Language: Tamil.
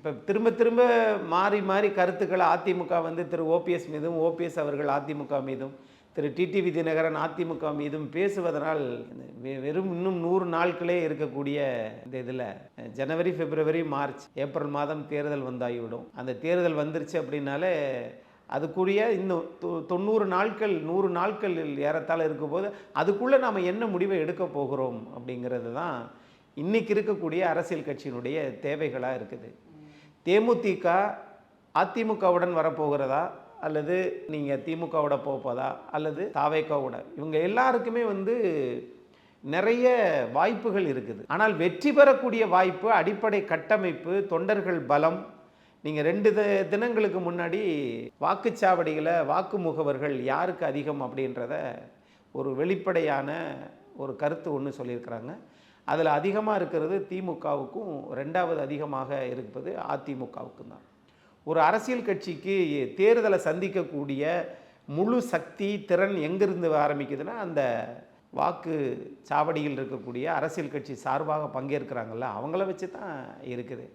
இப்போ திரும்ப திரும்ப மாறி மாறி கருத்துக்களை அதிமுக வந்து திரு ஓபிஎஸ் மீதும், ஓபிஎஸ் அவர்கள் அதிமுக மீதும், திரு டிடிவி தினகரன் அதிமுக மீதும் பேசுவதனால் வெறும் இன்னும் 100 நாட்களே இருக்கக்கூடிய இந்த இதில் ஜனவரி, பிப்ரவரி, மார்ச், ஏப்ரல் மாதம் தேர்தல் வந்தாகிவிடும். அந்த தேர்தல் வந்துருச்சு அப்படின்னாலே அதுக்குரிய இன்னும் 90 நாட்கள் 100 நாட்கள் ஏறத்தாழ இருக்கும்போது அதுக்குள்ளே நாம் என்ன முடிவை எடுக்க போகிறோம் அப்படிங்கிறது தான் இன்றைக்கி இருக்கக்கூடிய அரசியல் கட்சியினுடைய தேவைகளாக இருக்குது. தேமுதிக அதிமுகவுடன் வரப்போகிறதா, அல்லது நீங்கள் திமுகவோட போப்பதா, அல்லது தாவேகாவோட, இவங்க எல்லாருக்குமே வந்து நிறைய வாய்ப்புகள் இருக்குது. ஆனால் வெற்றி பெறக்கூடிய வாய்ப்பு, அடிப்படை கட்டமைப்பு, தொண்டர்கள் பலம். நீங்கள் 2 தினங்களுக்கு முன்னாடி வாக்குச்சாவடிகளை வாக்கு முகவர்கள் யாருக்கு அதிகம் அப்படின்றத ஒரு வெளிப்படையான ஒரு கருத்து ஒன்று சொல்லியிருக்கிறாங்க. அதில் அதிகமாக இருக்கிறது திமுகவுக்கும், 2வது அதிகமாக இருப்பது அதிமுகவுக்கும் தான். ஒரு அரசியல் கட்சிக்கு தேர்தலை சந்திக்கக்கூடிய முழு சக்தி, திறன் எங்கிருந்து ஆரம்பிக்குதுன்னா, அந்த வாக்கு சாவடியில் இருக்கக்கூடிய அரசியல் கட்சி சார்பாக பங்கேற்கிறாங்கல்ல, அவங்கள வச்சு தான் இருக்குது.